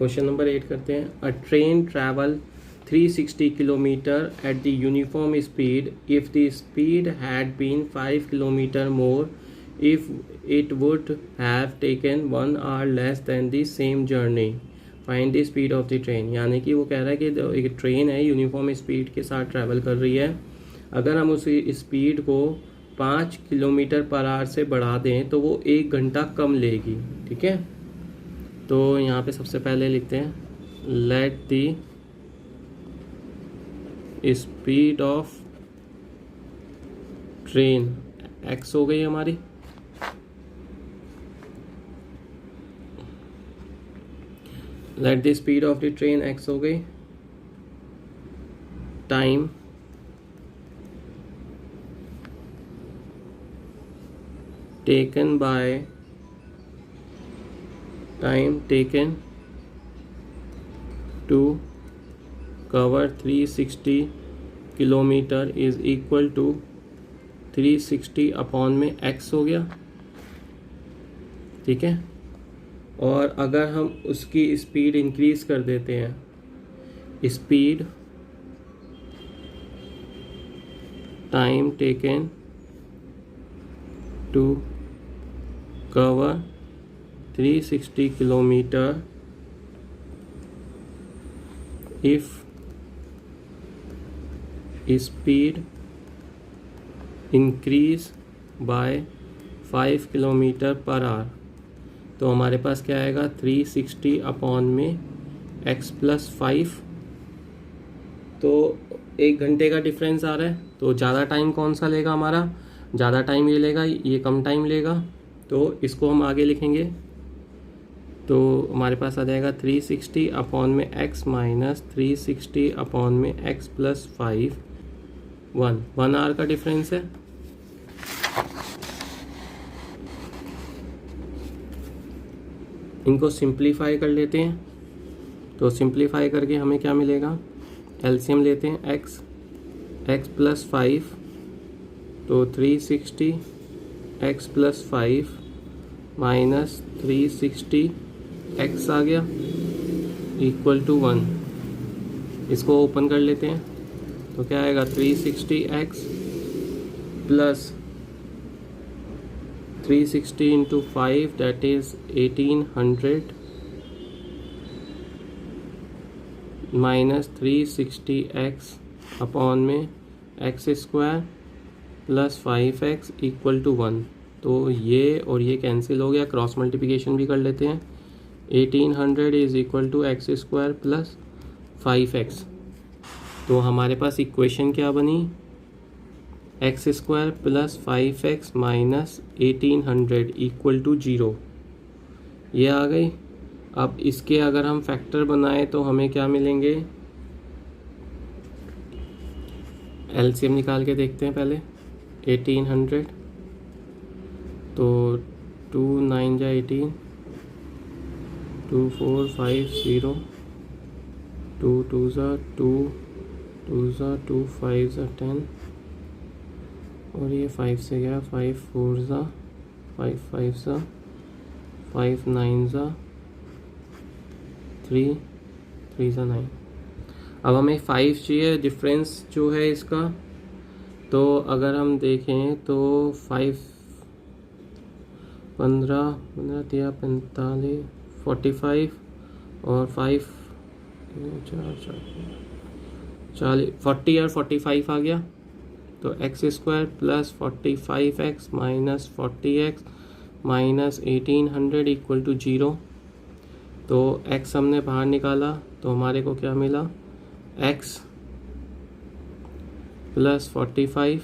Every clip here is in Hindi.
क्वेश्चन नंबर 8 करते हैं। A train travel 360 kilometre at the uniform speed if the speed had been 5 kilometre more if it would have taken 1 hour less than the same journey, find the speed of the train. यानी कि वो कह रहा है कि जो एक ट्रेन है यूनिफॉर्म स्पीड के साथ ट्रैवल कर रही है, अगर हम उस स्पीड को 5 किलोमीटर पर आवर से बढ़ा दें तो वो 1 घंटा कम लेगी। ठीक है, तो यहाँ पे सबसे पहले लिखते हैं let the speed of train X हो गई हमारी, let the speed of the train X हो गई, time taken to cover 360 kilometre is equal to 360 upon में x हो गया। ठीक है, और अगर हम उसकी स्पीड इंक्रीज कर देते हैं, speed time taken to cover 360 kilometer if speed increase by 5 kilometre per hour, तो हमारे पास क्या आएगा 360 अपॉन में x प्लस 5। तो 1 घंटे का डिफरेंस आ रहा है, तो ज़्यादा टाइम कौन सा लेगा हमारा, ज़्यादा टाइम ये लेगा, ये कम टाइम लेगा। तो इसको हम आगे लिखेंगे, तो हमारे पास आ जाएगा 360 अपॉन में x माइनस 360 अपॉन में x प्लस 5, 1 आवर का डिफरेंस है। इनको सिंप्लीफाई कर लेते हैं, तो सिंप्लीफाई करके हमें क्या मिलेगा, एलसीएम लेते हैं x प्लस 5, तो 360 x प्लस 5 माइनस 360 x आ गया इक्वल टू 1। इसको ओपन कर लेते हैं, तो क्या आएगा 360 x plus 360 into 5 that is 1800 minus 360 x upon में x square plus 5x equal to 1। तो ये और ये कैंसिल हो गया, क्रॉस मल्टीप्लिकेशन भी कर लेते हैं। 1800 is equal to x square plus 5x, तो हमारे पास इक्वेशन क्या बनी, X square plus 5x minus 1800 equal to 0, ये आ गई। अब इसके अगर हम फैक्टर बनाएं तो हमें क्या मिलेंगे, एलसीएम निकाल के देखते हैं पहले। 1800, तो 2 9 जा 18, 2 4 5 0, 2 2 जा 2, 2 जा 2, 5 जा 10, और ये 5 से गया, 5 4 जा 5, 5 जा 5, 9 जा 3, 3 जा 9। अब हमें 5 चाहिए डिफरेंस जो है इसका, तो अगर हम देखें तो 5 15 15 13 45 45 और 5 40 और 45 आ गया। तो x square plus 45x minus 40x minus 1800 equal to 0। तो x हमने बाहर निकाला तो हमारे को क्या मिला, x प्लस 45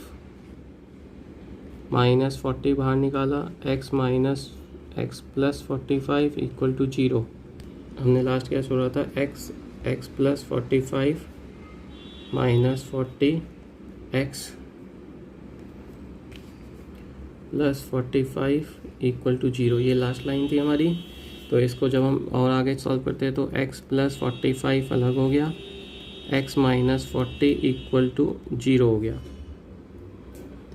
माइनस 40 बाहर निकाला, x minus x plus 45 equal to 0। हमने लास्ट क्या छोड़ा था, x plus 45 minus 40 x plus 45 equal to 0, ये लास्ट लाइन थी हमारी। तो इसको जब हम और आगे सॉल्व करते हैं तो x प्लस 45 अलग हो गया, x माइनस 40 इक्वल टू 0 हो गया।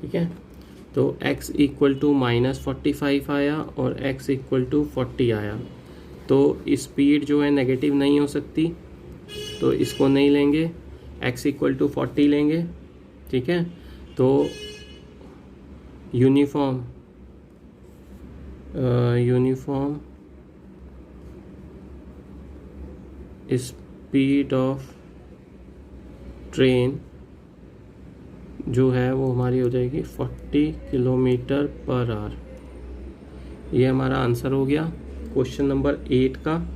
ठीक है, तो x इक्वल टू माइनस 45 आया और x इक्वल टू 40 आया। तो स्पीड जो है नेगेटिव नहीं हो सकती, तो इसको नहीं लेंगे, x इक्वल टू 40 लेंगे, ठीक है। तो यूनिफॉर्म स्पीड ऑफ ट्रेन जो है वो हमारी हो जाएगी 40 किलोमीटर पर आवर। ये हमारा आंसर हो गया क्वेश्चन नंबर 8 का।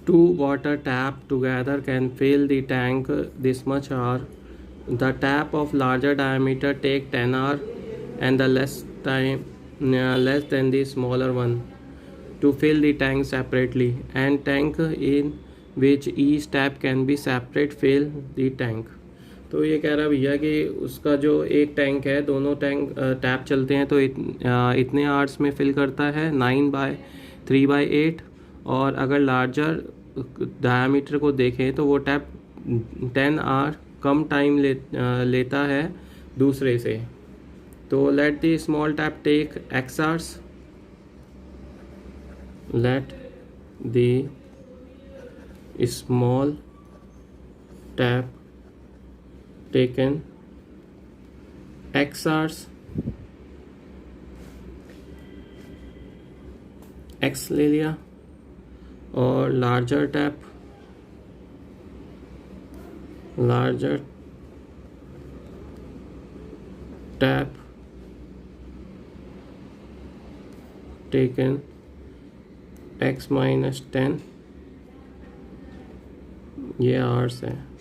Two water tap together can fill the tank this much hour. The tap of larger diameter take 10 hour and the less than the smaller one to fill the tank separately, and tank in which each tap can be separate fill the tank. तो ये कह रहा भैया कि उसका जो एक टैंक है, दोनों टैप चलते हैं तो इतने आवर्स में फिल करता है 9/3/8, और अगर लार्जर डायमीटर को देखें तो वो टैप 10 आवर कम टाइम लेता है दूसरे से। तो let the small tap take x hours, let the small tap taken x hours, x ले लिया, और लार्जर टैप टेकन x-10, ये आवर्स है।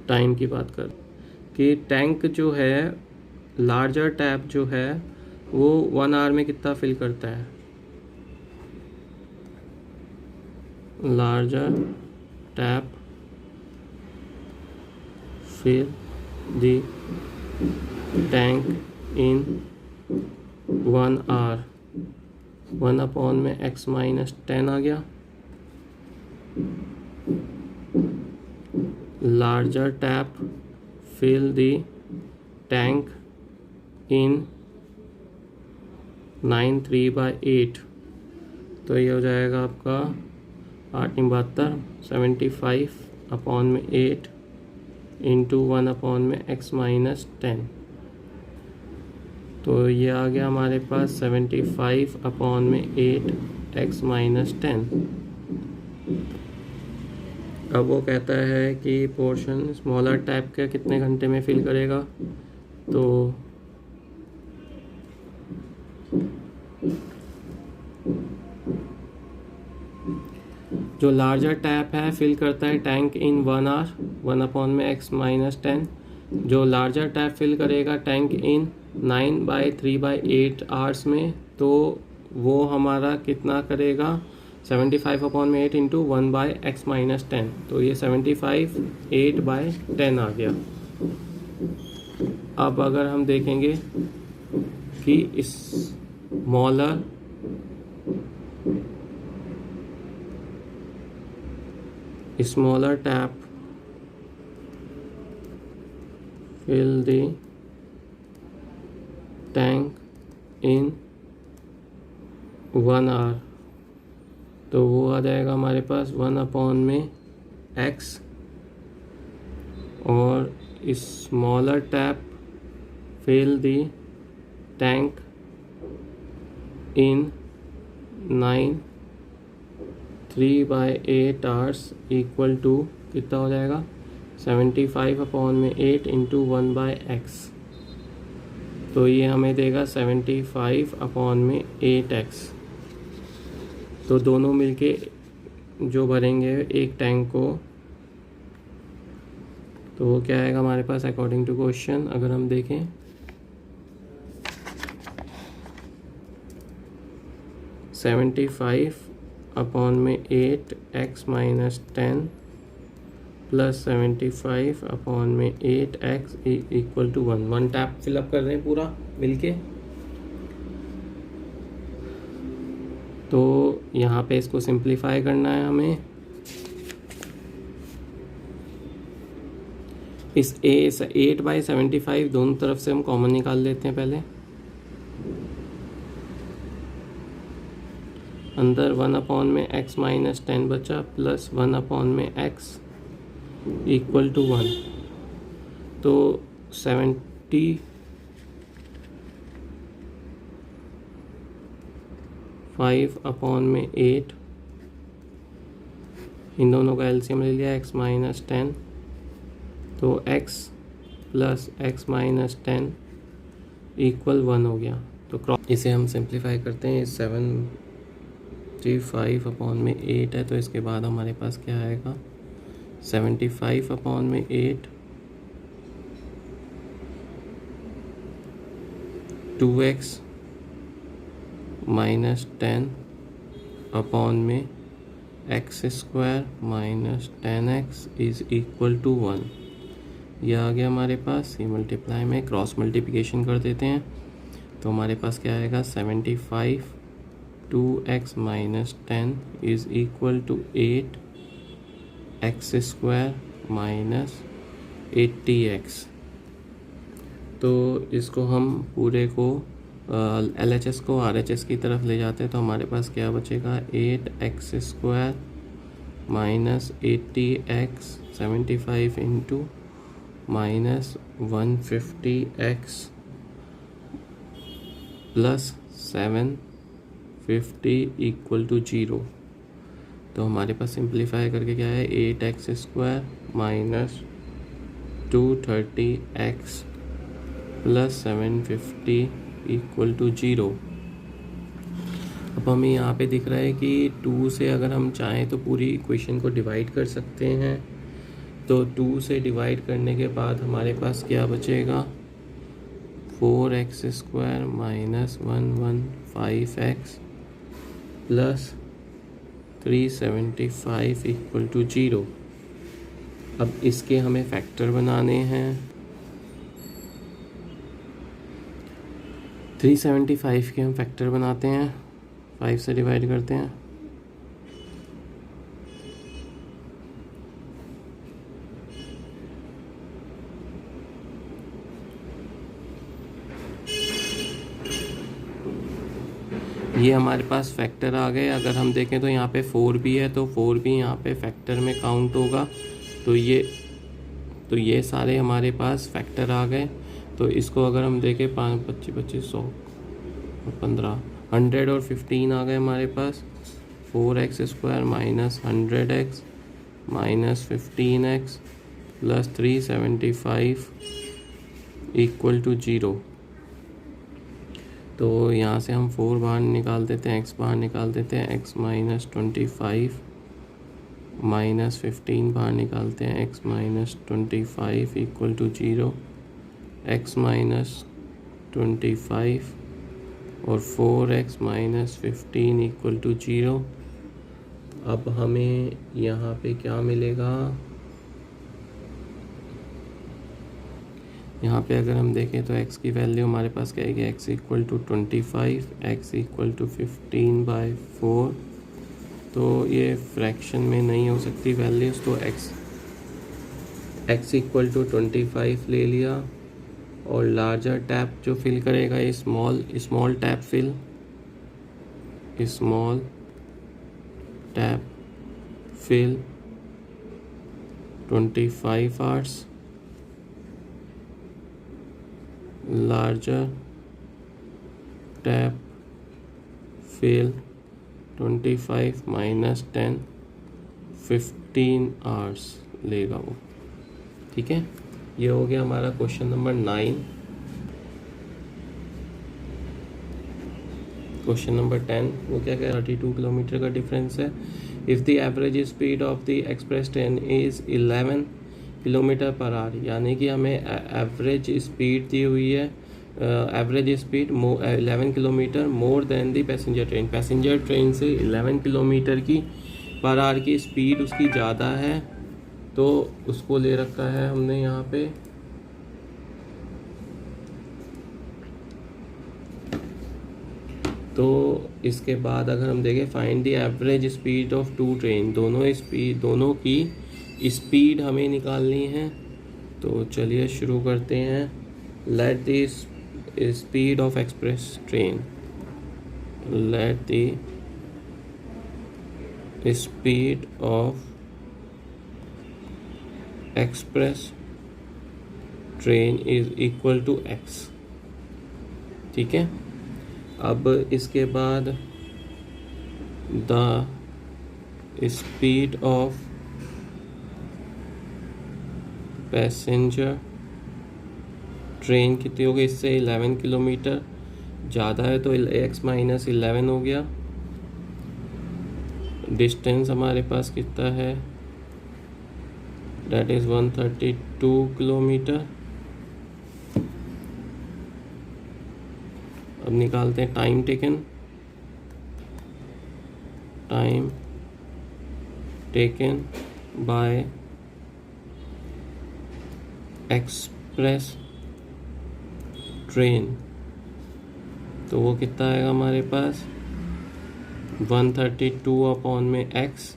टाइम की बात कर कि टैंक जो है, लार्जर टैप जो है वो 1 आवर में कितना फिल करता है। Larger tap fill the tank in 1 hour, 1 में x-10 आ गया। Larger tap fill the tank in 9/3/8, तो ये हो जाएगा आपका 8×72 75/8 इंटू 1 x-10। तो ये आ गया हमारे पास 75/8 x-10। अब वो कहता है कि पोर्शन स्मॉलर टैप का कितने घंटे में फिल करेगा। तो जो लार्जर टैप है फिल करता है टैंक इन 1 आवर, 1 x-10। जो लार्जर टैप फिल करेगा टैंक इन 9/3/8 आवर्स में, तो वो हमारा कितना करेगा 75/8 इंटू 1/x-10। तो ये 75 8/10 आ गया। अब अगर हम देखेंगे कि smaller tap fill the tank in 1 hour, तो वो आ जाएगा हमारे पास 1/x, और smaller tap fill the tank in 9/3/8 hours equal to कितना हो जाएगा 75/8 इंटू 1/x। तो ये हमें देगा 75/8x। तो दोनों मिलके जो भरेंगे एक टैंक को, तो वो क्या आएगा हमारे पास अकॉर्डिंग टू क्वेश्चन। अगर हम देखें 75/8 x-10 plus 75/8 x equal to 1 tap fill up कर रहे हैं पूरा मिलके। तो यहाँ पे इसको सिंप्लीफाई करना है हमें। इस 8/75 दोनों तरफ से हम कॉमन निकाल लेते हैं पहले। अंदर 1 में x माइनस 10 बचा प्लस 1 में x इक्वल टू 1, तो 75/8, इन दोनों का एलसीएम ले लिया x माइनस 10, तो x plus x minus 10 equal 1 हो गया। तो इसे हम सिंप्लीफाई करते हैं, 75/8 है, तो इसके बाद हमारे पास क्या आएगा, 75/8 2x माइनस 10/में x² minus 10x is equal to 1। यह आ गया हमारे पास। ये मल्टीप्लाई में क्रॉस मल्टीप्लिकेशन कर देते हैं, तो हमारे पास क्या आएगा, 75 2x minus 10 is equal to 8x² minus 80x। तो इसको हम पूरे को LHS को RHS की तरफ ले जाते हैं, तो हमारे पास क्या बचेगा, 8x² minus 80x 75 into minus 150x plus 750 equal to 0। तो हमारे पास सिंप्लीफाई करके क्या है, 8x² minus 230x plus 750 equal to 0। अब हमें यहाँ पे दिख रहा है कि 2 से अगर हम चाहें तो पूरी इक्वेशन को डिवाइड कर सकते हैं। तो 2 से डिवाइड करने के बाद हमारे पास क्या बचेगा, 4x² minus 115x plus 375 equal to 0। अब इसके हमें फैक्टर बनाने हैं। 375 के हम फैक्टर बनाते हैं, 5 से डिवाइड करते हैं, ये हमारे पास फैक्टर आ गए। अगर हम देखें तो यहाँ पे 4 भी है, तो 4 भी यहाँ पे फैक्टर में काउंट होगा। तो ये सारे हमारे पास फैक्टर आ गए। तो इसको अगर हम देखें 5 25 25 100 और 15 100 और 15 आ गए हमारे पास। 4x² minus 100x minus 15x plus 375 equal to 0। तो यहाँ से हम 4 बाहर निकाल देते हैं, x बाहर निकाल देते हैं, x माइनस 25 माइनस 15 बाहर निकालते हैं, x minus 25 equal to 0, x minus 25 और 4x माइनस 15 इक्वल टू 0। अब हमें यहाँ पे क्या मिलेगा, यहाँ पे अगर हम देखें तो x की वैल्यू हमारे पास क्या आएगी, x equal to 25, x equal to 15/4। तो ये फ्रैक्शन में नहीं हो सकती वैल्यूज़, तो x इक्वल टू 25 ले लिया। और लार्जर टैप जो फिल करेगा, ये small tap fill, small tap fill 25 hours, larger tap fill 25 minus 10 15 hours लेगा वो। ठीक है, ये हो गया हमारा क्वेश्चन नंबर 9। क्वेश्चन नंबर 10 वो क्या कह रहा है, 32 किलोमीटर का डिफरेंस है। If the average speed of the express train is 11 kilometre per hour, यानी कि हमें एवरेज स्पीड दी हुई है, average speed 11 kilometre more than the passenger train. Passenger train से 11 किलोमीटर की पर आवर की स्पीड उसकी ज़्यादा है, तो उसको ले रखा है हमने यहाँ पे। तो इसके बाद अगर हम देखें, find the average speed of two train, दोनों की स्पीड हमें निकालनी है। तो चलिए शुरू करते हैं। Let the speed of express train, let the speed of express train is equal to x। ठीक है, अब इसके बाद the speed of passenger train कितनी हो गई, इससे 11 किलोमीटर ज़्यादा है तो x माइनस 11 हो गया। डिस्टेंस हमारे पास कितना है, डेट इज़ 132 किलोमीटर। अब निकालते हैं time taken by express train, तो वो कितना आएगा हमारे पास 132 अपॉन में x।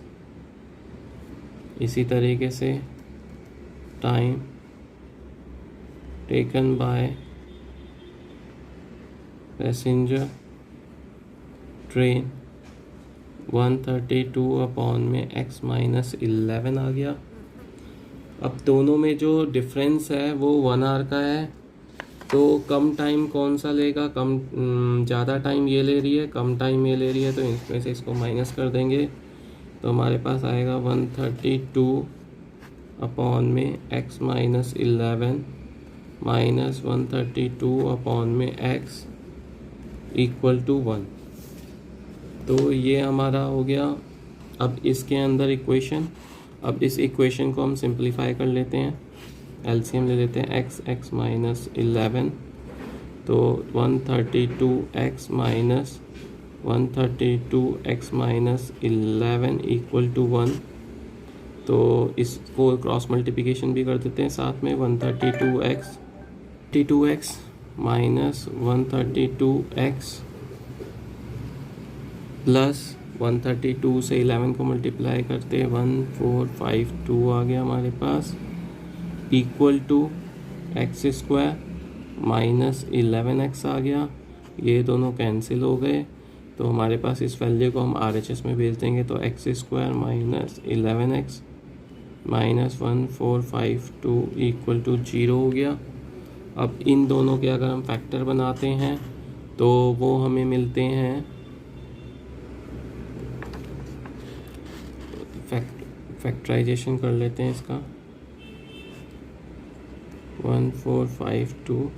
इसी तरीके से time taken by passenger train 132 upon में x माइनस 11 आ गया। अब दोनों में जो डिफरेंस है वो 1 आवर का है, तो कम टाइम कौन सा लेगा, ज़्यादा टाइम ये ले रही है, कम टाइम ये ले रही है, तो इसमें से इसको माइनस कर देंगे तो हमारे पास आएगा 132 अपॉन में x माइनस 11 माइनस 132 अपॉन में x इक्वल टू 1। तो ये हमारा हो गया। अब इसके अंदर इक्वेशन, अब इस इक्वेशन को हम सिंप्लीफाई कर लेते हैं, एलसीएम ले लेते हैं x माइनस 11, तो 132x minus 132x minus 11 equal to 1। तो इसको क्रॉस मल्टीप्लिकेशन भी कर देते हैं साथ में, 132x माइनस 132x प्लस 132 से 11 को मल्टीप्लाई करते हैं 1452 आ गया हमारे पास, equal to x square minus 11x आ गया। ये दोनों कैंसिल हो गए तो हमारे पास इस वैल्यू को हम RHS में भेज देंगे, तो x square minus 11x minus 1452 equal to 0 हो गया। अब इन दोनों के अगर हम फैक्टर बनाते हैं तो वो हमें मिलते हैं, फैक्टराइजेशन कर लेते हैं इसका, 1452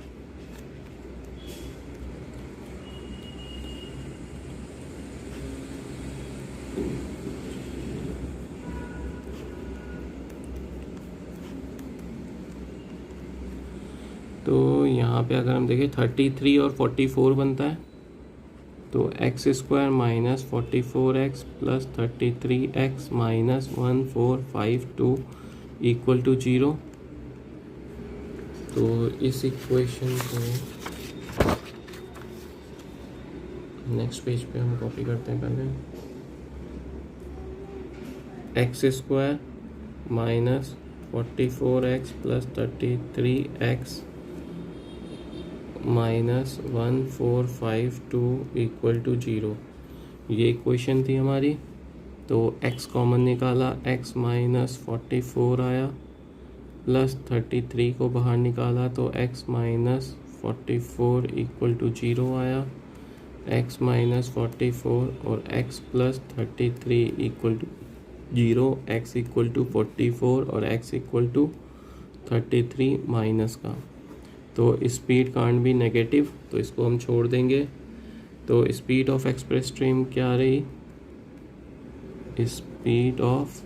तो यहाँ पे अगर हम देखें 33 और 44 बनता है, तो x square minus 44x plus 33x minus 1452 equal to 0। तो इस इक्वेशन को नेक्स्ट पेज पे हम कॉपी करते हैं। पहले X square minus 44x plus 33x minus 1452 equal to 0, ये इक्वेशन थी हमारी। तो x कॉमन निकाला, x माइनस 44 आया, प्लस 33 को बाहर निकाला तो x माइनस 44 इक्वल टू 0 आया, x माइनस 44 और x plus 33 equal to 0, x equal to 44 और x इक्वल टू 33 माइनस का। तो स्पीड कांट बी नेगेटिव, तो इसको हम छोड़ देंगे। तो स्पीड ऑफ एक्सप्रेस ट्रेन क्या रही, speed of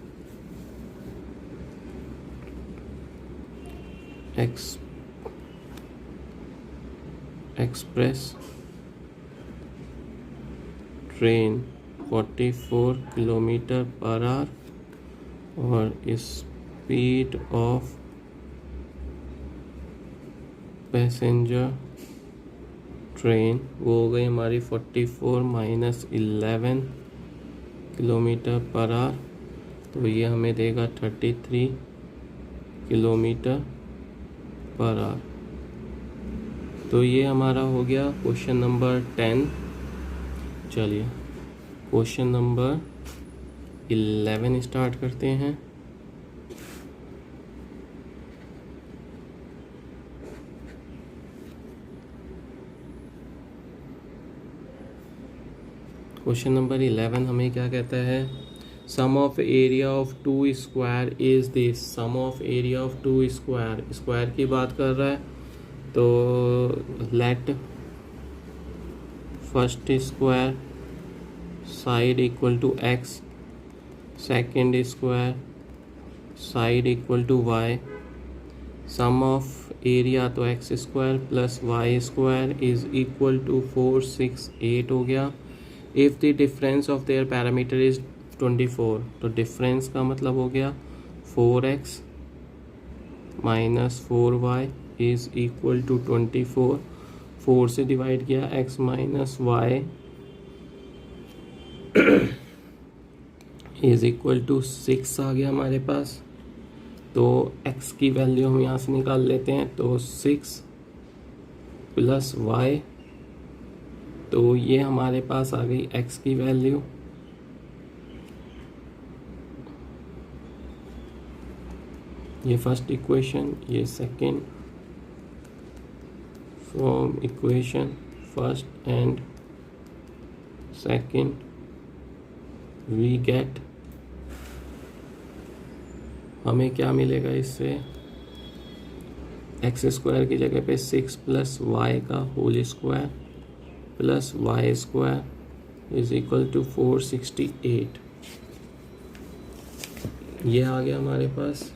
express train 44 kilometre per our और स्पीड ऑफ पैसेंजर ट्रेन वो हो गई हमारी 44 माइनस 11 किलोमीटर पर आवर, तो ये हमें देगा 33 किलोमीटर पर आवर। तो ये हमारा हो गया क्वेश्चन नंबर 10। चलिए क्वेश्चन नंबर 11 स्टार्ट करते हैं। क्वेश्चन नंबर 11 हमें क्या कहता है, sum of area of 2 square is this. Sum of area of 2 square, square की बात कर रहा है, तो let first square side equal to x, second square side equal to y. Sum of area तो x square plus y square is equal to 4, 6, 8 हो गया। If the difference of their parameter is 24, तो डिफरेंस का मतलब हो गया 4x minus 4y is equal to 24। 4 से डिवाइड किया x minus y is equal to 6 आ गया हमारे पास। तो x की वैल्यू हम यहाँ से निकाल लेते हैं, तो 6 प्लस y, तो ये हमारे पास आ गई x की वैल्यू। ये फर्स्ट इक्वेशन, ये second. From equation first and second we get, हमें क्या मिलेगा इससे, एक्स स्क्वायर की जगह पे 6 प्लस वाई का whole square plus y square is equal to 468। ये आ गया हमारे पास।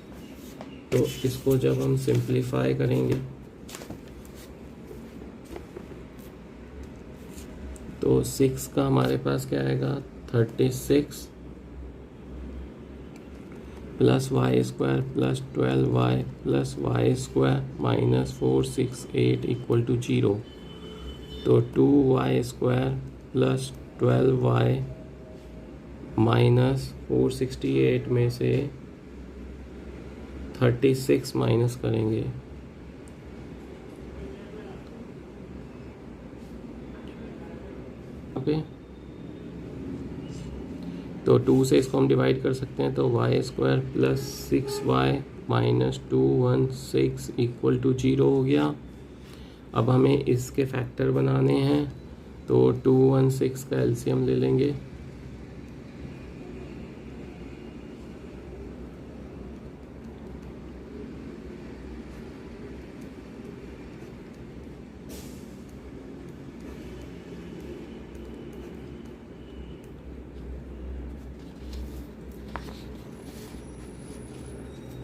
तो इसको जब हम सिंप्लीफाई करेंगे तो 6 का हमारे पास क्या आएगा, 36 plus y square plus 12y plus y square minus 468 equal to 0। तो 2y square plus 12y minus 468 में से 36 माइनस करेंगे, ओके। तो 2 से इसको हम डिवाइड कर सकते हैं, तो y square plus 6y minus 216 equal to 0 हो गया। अब हमें इसके फैक्टर बनाने हैं, तो 216 का एलसीएम ले लेंगे।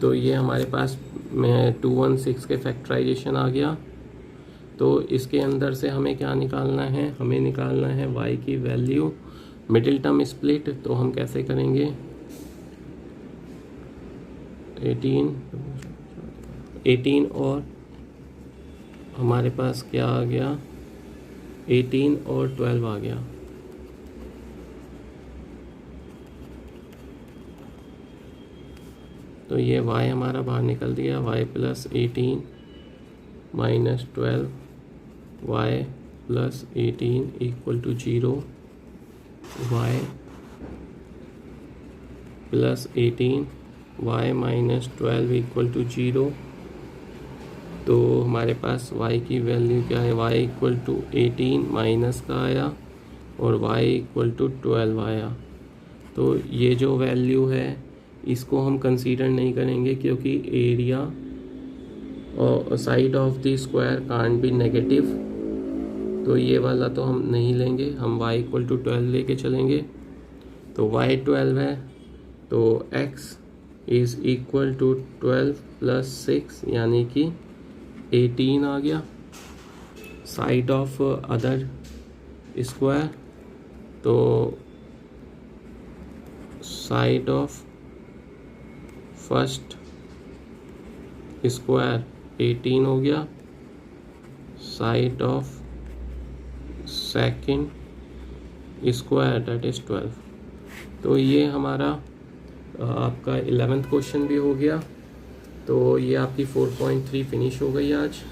तो ये हमारे पास में 216 के फैक्टराइजेशन आ गया। तो इसके अंदर से हमें क्या निकालना है, हमें निकालना है y की वैल्यू। मिडिल टर्म स्प्लिट तो हम कैसे करेंगे, 18 और हमारे पास क्या आ गया, 18 और 12 आ गया। तो ये y हमारा बाहर निकल दिया, y plus 18 minus 12 y plus 18 equal to 0, y plus 18 y minus 12 equal to 0। तो हमारे पास y की वैल्यू क्या है, y इक्वल टू 18 माइनस का आया और y इक्वल टू 12 आया। तो ये जो वैल्यू है इसको हम कंसीडर नहीं करेंगे, क्योंकि एरिया और side of the square can't be negative. तो ये वाला तो हम नहीं लेंगे, हम y इक्वल टू 12 लेके चलेंगे। तो y 12 है, तो x is equal to 12 plus 6 यानी कि 18 आ गया। साइड ऑफ अदर स्क्वायर, तो साइड ऑफ फर्स्ट स्क्वायर 18 हो गया, side of second square that is 12। तो ये हमारा आपका 11th क्वेश्चन भी हो गया। तो ये आपकी 4.3 फिनिश हो गई आज।